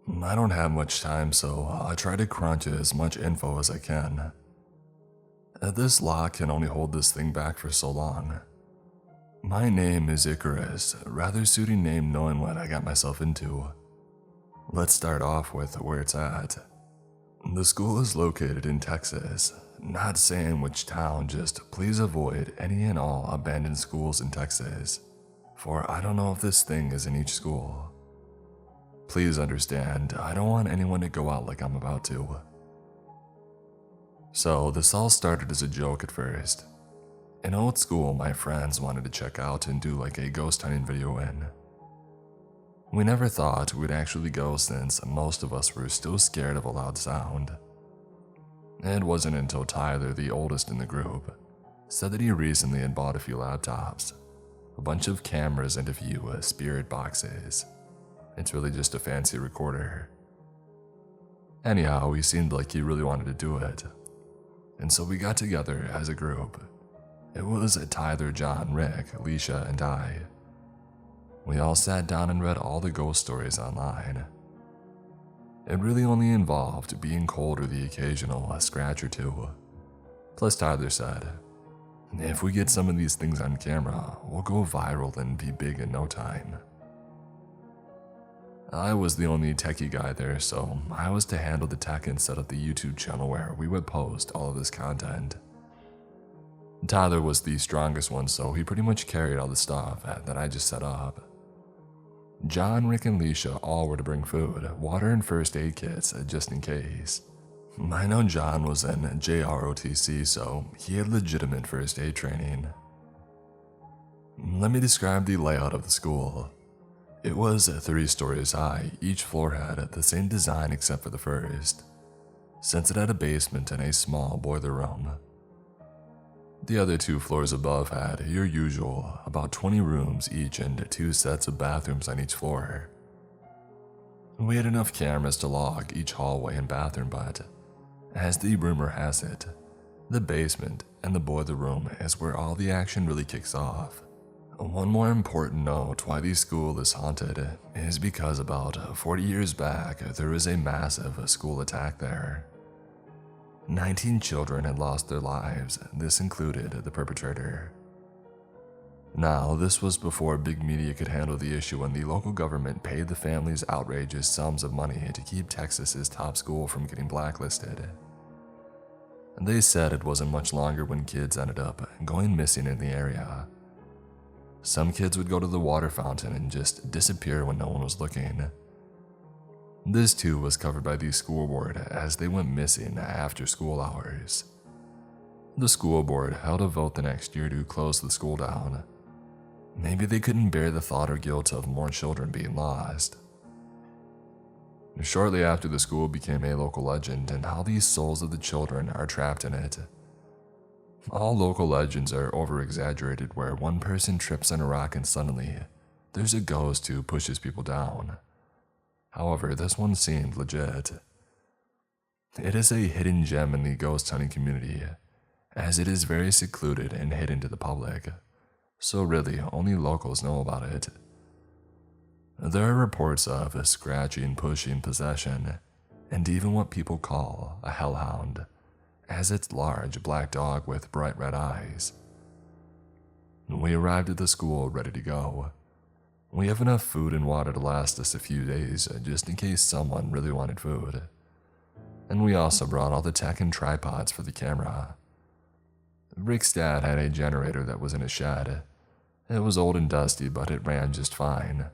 I don't have much time, so I try to crunch as much info as I can. This lock can only hold this thing back for so long. My name is Icarus, a rather suiting name knowing what I got myself into. Let's start off with where it's at. The school is located in Texas. Not saying which town, just please avoid any and all abandoned schools in Texas, for I don't know if this thing is in each school. Please understand, I don't want anyone to go out like I'm about to. So this all started as a joke at first. In old school, my friends wanted to check out and do like a ghost hunting video in. We never thought we'd actually go since most of us were still scared of a loud sound. It wasn't until Tyler, the oldest in the group, said that he recently had bought a few laptops, a bunch of cameras and a few spirit boxes. It's really just a fancy recorder. Anyhow, he seemed like he really wanted to do it. And so we got together as a group. It was Tyler, John, Rick, Alicia, and I. We all sat down and read all the ghost stories online. It really only involved being cold or the occasional scratch or two. Plus Tyler said, if we get some of these things on camera, we'll go viral and be big in no time. I was the only techie guy there, so I was to handle the tech and set up the YouTube channel where we would post all of this content. Tyler was the strongest one, so he pretty much carried all the stuff that I just set up. John, Rick, and Leisha all were to bring food, water, and first aid kits just in case. I know John was in JROTC, so he had legitimate first aid training. Let me describe the layout of the school. It was 3 stories high. Each floor had the same design except for the first, since it had a basement and a small boiler room. The other 2 floors above had your usual, about 20 rooms each and 2 sets of bathrooms on each floor. We had enough cameras to log each hallway and bathroom, but as the rumor has it, the basement and the boiler room is where all the action really kicks off. One more important note why the school is haunted is because about 40 years back, there was a massive school attack there. 19 children had lost their lives. This included the perpetrator. Now, this was before big media could handle the issue, and the local government paid the families outrageous sums of money to keep Texas's top school from getting blacklisted. They said it wasn't much longer when kids ended up going missing in the area. Some kids would go to the water fountain and just disappear when no one was looking. This too was covered by the school board as they went missing after school hours. The school board held a vote the next year to close the school down. Maybe they couldn't bear the thought or guilt of more children being lost. Shortly after, the school became a local legend, and how these souls of the children are trapped in it. All local legends are over-exaggerated, where one person trips on a rock and suddenly there's a ghost who pushes people down. However, this one seemed legit. It is a hidden gem in the ghost hunting community, as it is very secluded and hidden to the public, so really only locals know about it. There are reports of scratching, pushing, possession, and even what people call a hellhound, as its large black dog with bright red eyes. We arrived at the school ready to go. We have enough food and water to last us a few days, just in case someone really wanted food. And we also brought all the tech and tripods for the camera. Rick's dad had a generator that was in a shed. It was old and dusty, but it ran just fine,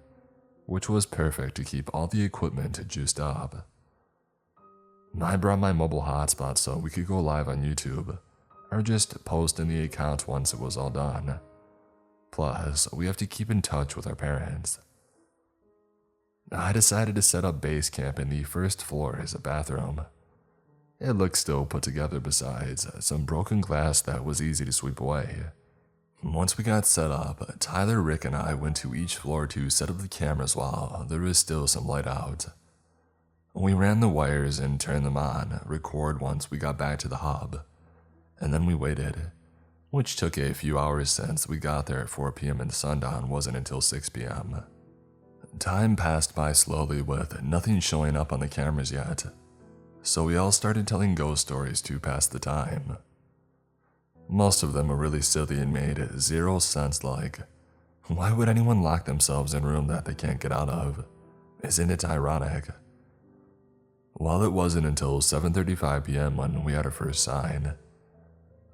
which was perfect to keep all the equipment juiced up. I brought my mobile hotspot so we could go live on YouTube, or just post in the account once it was all done. Plus, we have to keep in touch with our parents. I decided to set up base camp in the first floor as a bathroom. It looked still put together besides some broken glass that was easy to sweep away. Once we got set up, Tyler, Rick, and I went to each floor to set up the cameras while there was still some light out. We ran the wires and turned them on, record once we got back to the hub, and then we waited, which took a few hours since we got there at 4 p.m. and sundown wasn't until 6 p.m. Time passed by slowly with nothing showing up on the cameras yet, so we all started telling ghost stories to pass the time. Most of them were really silly and made zero sense, like, why would anyone lock themselves in a room that they can't get out of? Isn't it ironic? Well, it wasn't until 7:35 p.m. when we had our first sign.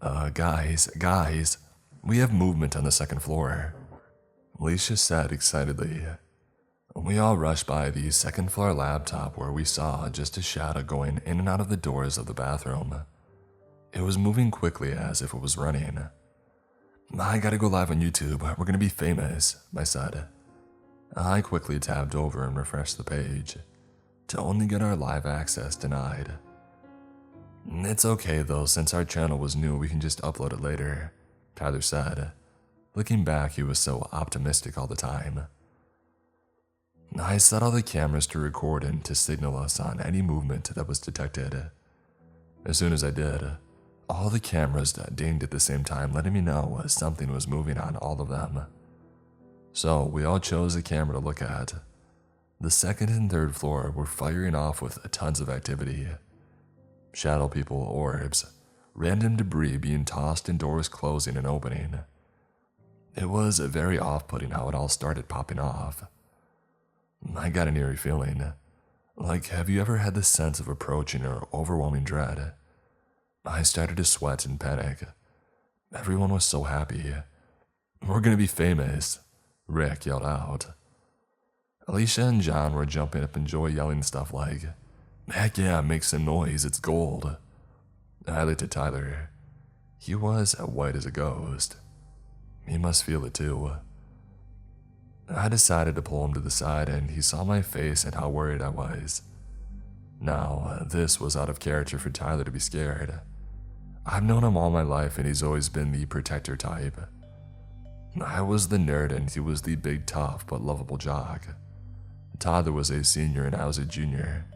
Guys, we have movement on the second floor," Alicia said excitedly. We all rushed by the second floor laptop where we saw just a shadow going in and out of the doors of the bathroom. It was moving quickly as if it was running. "I gotta go live on YouTube, we're gonna be famous," I said. I quickly tabbed over and refreshed the page, to only get our live access denied. "It's okay though, since our channel was new we can just upload it later," Tyler said. Looking back, he was so optimistic all the time. I set all the cameras to record and to signal us on any movement that was detected. As soon as I did, all the cameras dinged at the same time, letting me know something was moving on all of them. So we all chose a camera to look at. The second and third floor were firing off with tons of activity. Shadow people, orbs, random debris being tossed and doors closing and opening. It was very off-putting how it all started popping off. I got an eerie feeling. Like, have you ever had the sense of approaching or overwhelming dread? I started to sweat and panic. Everyone was so happy. "We're gonna be famous," Rick yelled out. Alicia and John were jumping up in joy, yelling stuff like, "Heck yeah, make some noise, it's gold." I looked at Tyler. He was white as a ghost. He must feel it too. I decided to pull him to the side and he saw my face and how worried I was. Now, this was out of character for Tyler to be scared. I've known him all my life and he's always been the protector type. I was the nerd and he was the big tough but lovable jock. Tyler was a senior and I was a junior.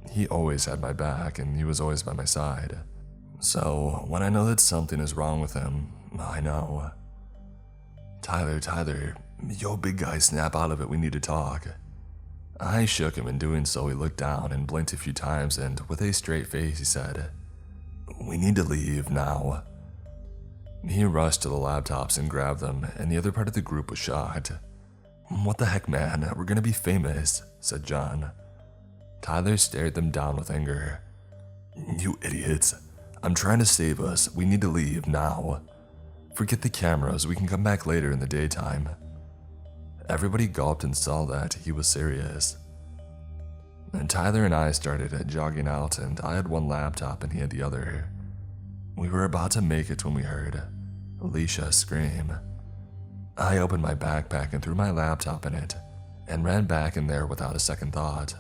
He always had my back and he was always by my side. So, when I know that something is wrong with him, I know. Tyler, yo big guy, snap out of it, we need to talk." I shook him. In doing so, he looked down and blinked a few times and with a straight face he said, "We need to leave now." He rushed to the laptops and grabbed them and the other part of the group was shocked. "What the heck, man, we're gonna be famous," said John. Tyler stared them down with anger. "You idiots, I'm trying to save us, we need to leave now. Forget the cameras, we can come back later in the daytime." Everybody gulped and saw that he was serious. And Tyler and I started jogging out and I had one laptop and he had the other. We were about to make it when we heard Alicia scream. I opened my backpack and threw my laptop in it and ran back in there without a second thought.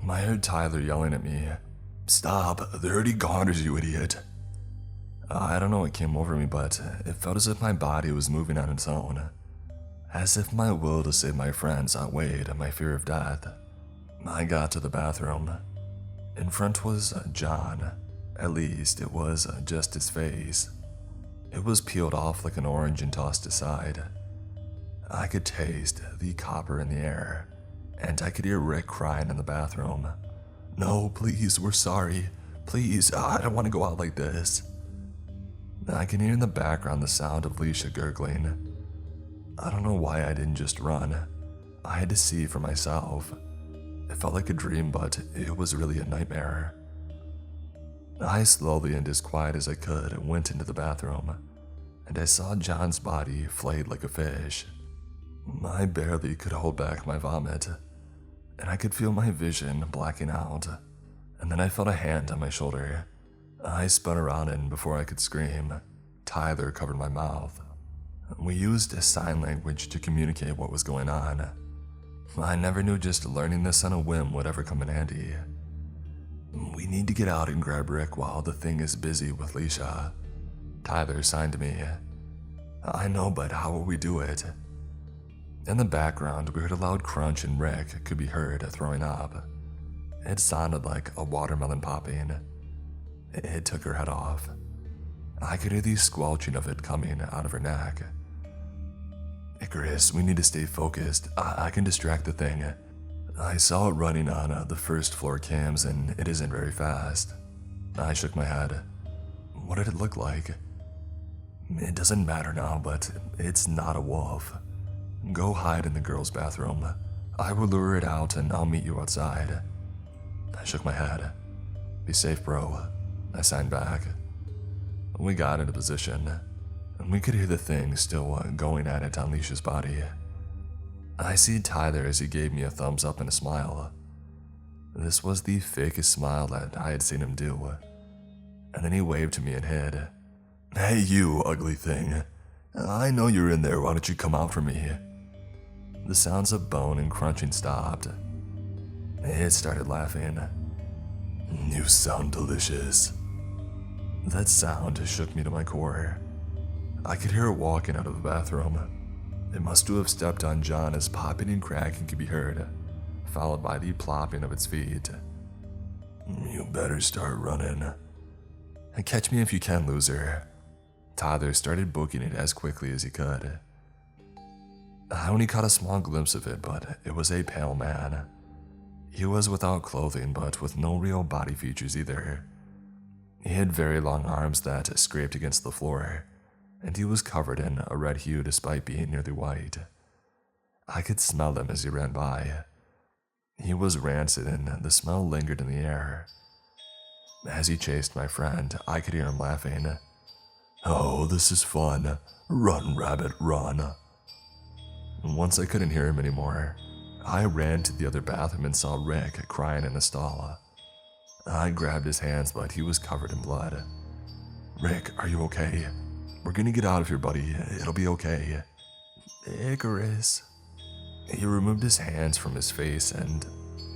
I heard Tyler yelling at me, "Stop, they're already goners, you idiot." I don't know what came over me, but it felt as if my body was moving on its own. As if my will to save my friends outweighed my fear of death. I got to the bathroom. In front was John. At least it was just his face. It was peeled off like an orange and tossed aside. I could taste the copper in the air, and I could hear Rick crying in the bathroom. "No, please, we're sorry. Please, I don't want to go out like this." I can hear in the background the sound of Alicia gurgling. I don't know why I didn't just run. I had to see for myself. It felt like a dream, but it was really a nightmare. I slowly and as quiet as I could went into the bathroom, and I saw John's body flayed like a fish. I barely could hold back my vomit, and I could feel my vision blacking out, and then I felt a hand on my shoulder. I spun around and before I could scream, Tyler covered my mouth. We used sign language to communicate what was going on. I never knew just learning this on a whim would ever come in handy. "We need to get out and grab Rick while the thing is busy with Alicia," Tyler signed to me. "I know, but how will we do it?" In the background, we heard a loud crunch and Rick could be heard throwing up. It sounded like a watermelon popping. It took her head off. I could hear the squelching of it coming out of her neck. "Icarus, we need to stay focused. I can distract the thing. I saw it running on the first floor cams and it isn't very fast. I shook my head. What did it look like? It doesn't matter now, but it's not a wolf. Go hide in the girls' bathroom. I will lure it out and I'll meet you outside. I shook my head. Be safe, bro. I signed back. We got into position, and we could hear the thing still going at it on Leisha's body. I see Tyler as he gave me a thumbs up and a smile. This was the fakest smile that I had seen him do. And then he waved to me and hid. Hey you, ugly thing. I know you're in there, why don't you come out for me? The sounds of bone and crunching stopped. It started laughing. You sound delicious. That sound shook me to my core. I could hear it walking out of the bathroom. It must have stepped on John as popping and cracking could be heard, followed by the plopping of its feet. You better start running. Catch me if you can, loser. Tyler started booking it as quickly as he could. I only caught a small glimpse of it, but it was a pale man. He was without clothing, but with no real body features either. He had very long arms that scraped against the floor, and he was covered in a red hue despite being nearly white. I could smell them as he ran by. He was rancid and the smell lingered in the air. As he chased my friend, I could hear him laughing. Oh, this is fun. Run, rabbit, run. Once I couldn't hear him anymore, I ran to the other bathroom and saw Rick crying in the stall. I grabbed his hands, but he was covered in blood. Rick, are you okay? We're gonna get out of here, buddy. It'll be okay. Icarus. He removed his hands from his face and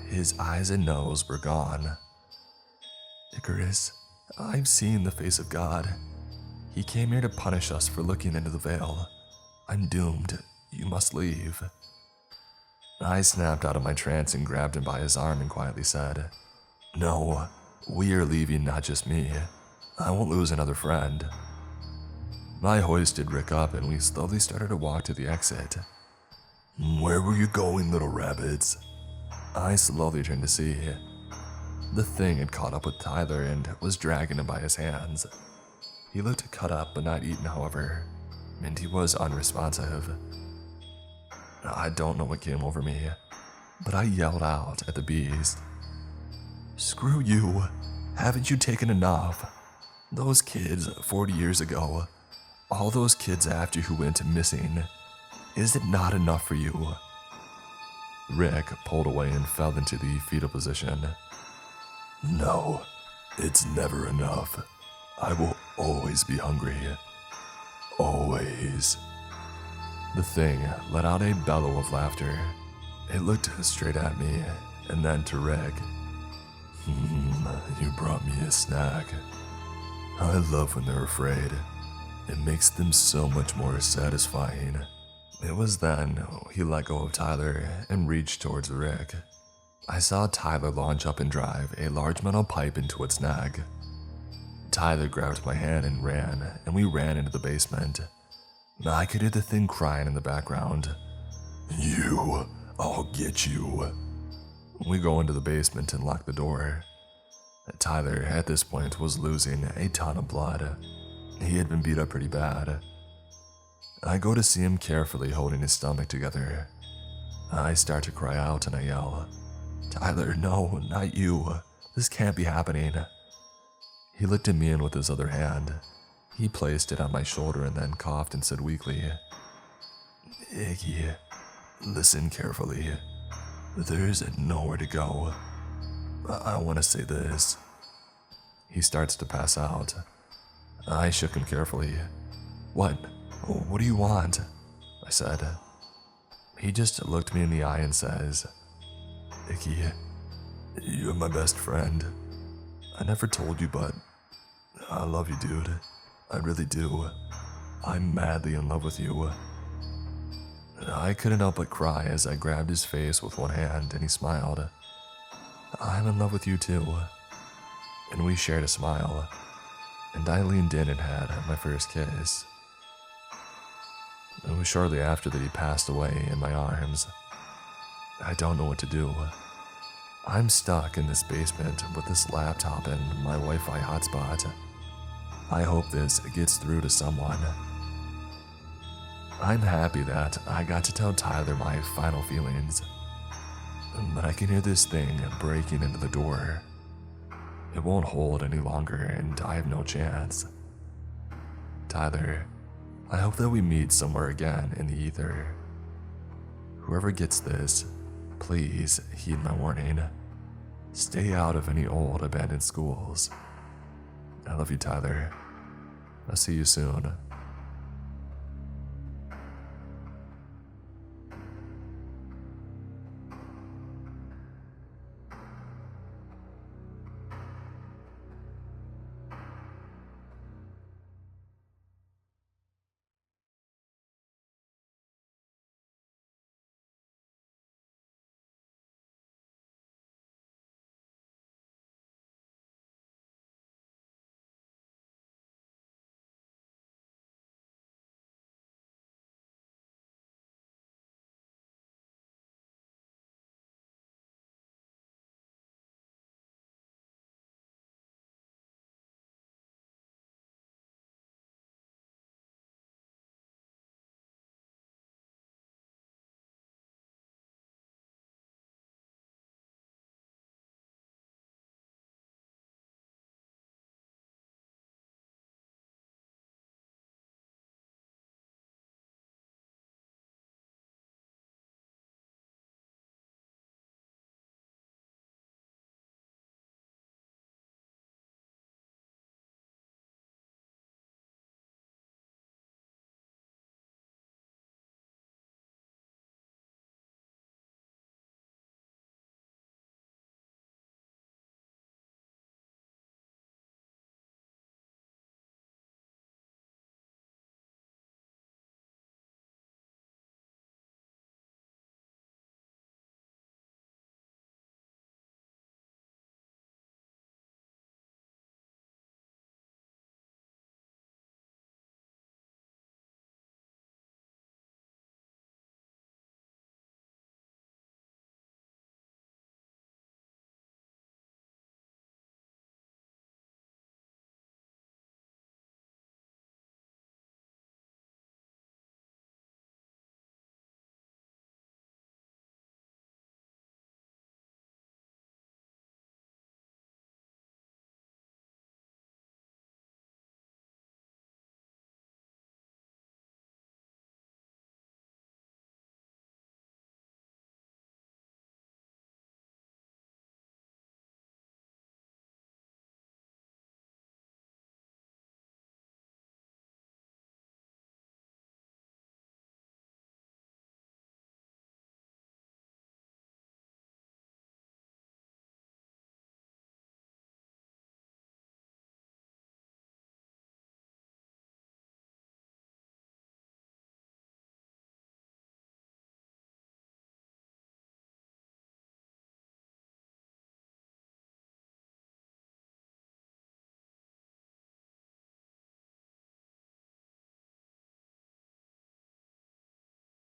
his eyes and nose were gone. Icarus, I've seen the face of God. He came here to punish us for looking into the veil. I'm doomed. You must leave. I snapped out of my trance and grabbed him by his arm and quietly said, No, we are leaving, not just me. I won't lose another friend. I hoisted Rick up and we slowly started to walk to the exit. Where were you going, little rabbits? I slowly turned to see. The thing had caught up with Tyler and was dragging him by his hands. He looked cut up but not eaten, however, and he was unresponsive. I don't know what came over me, but I yelled out at the beast. Screw you. Haven't you taken enough? Those kids 40 years ago, all those kids after who went missing, is it not enough for you? Rick pulled away and fell into the fetal position. No, it's never enough. I will always be hungry. Always. The thing let out a bellow of laughter. It looked straight at me and then to Rick. You brought me a snack. I love when they're afraid. It makes them so much more satisfying. It was then he let go of Tyler and reached towards Rick. I saw Tyler launch up and drive a large metal pipe into its snag. Tyler grabbed my hand and ran, and we ran into the basement. I could hear the thing crying in the background. You, I'll get you. We go into the basement and lock the door. Tyler, at this point, was losing a ton of blood. He had been beat up pretty bad. I go to see him carefully holding his stomach together. I start to cry out and I yell, Tyler, no, not you. This can't be happening. He looked at me and with his other hand, he placed it on my shoulder and then coughed and said weakly, Iggy, listen carefully. There's nowhere to go. I want to say this. He starts to pass out. I shook him carefully. What? What do you want? I said. He just looked me in the eye and says, Icky, you're my best friend. I never told you, but I love you, dude. I really do. I'm madly in love with you. I couldn't help but cry as I grabbed his face with one hand and he smiled. I'm in love with you too. And we shared a smile, and I leaned in and had my first kiss. It was shortly after that he passed away in my arms. I don't know what to do. I'm stuck in this basement with this laptop and my Wi-Fi hotspot. I hope this gets through to someone. I'm happy that I got to tell Tyler my final feelings, but I can hear this thing breaking into the door. It won't hold any longer and I have no chance. Tyler, I hope that we meet somewhere again in the ether. Whoever gets this, please heed my warning. Stay out of any old abandoned schools. I love you, Tyler. I'll see you soon.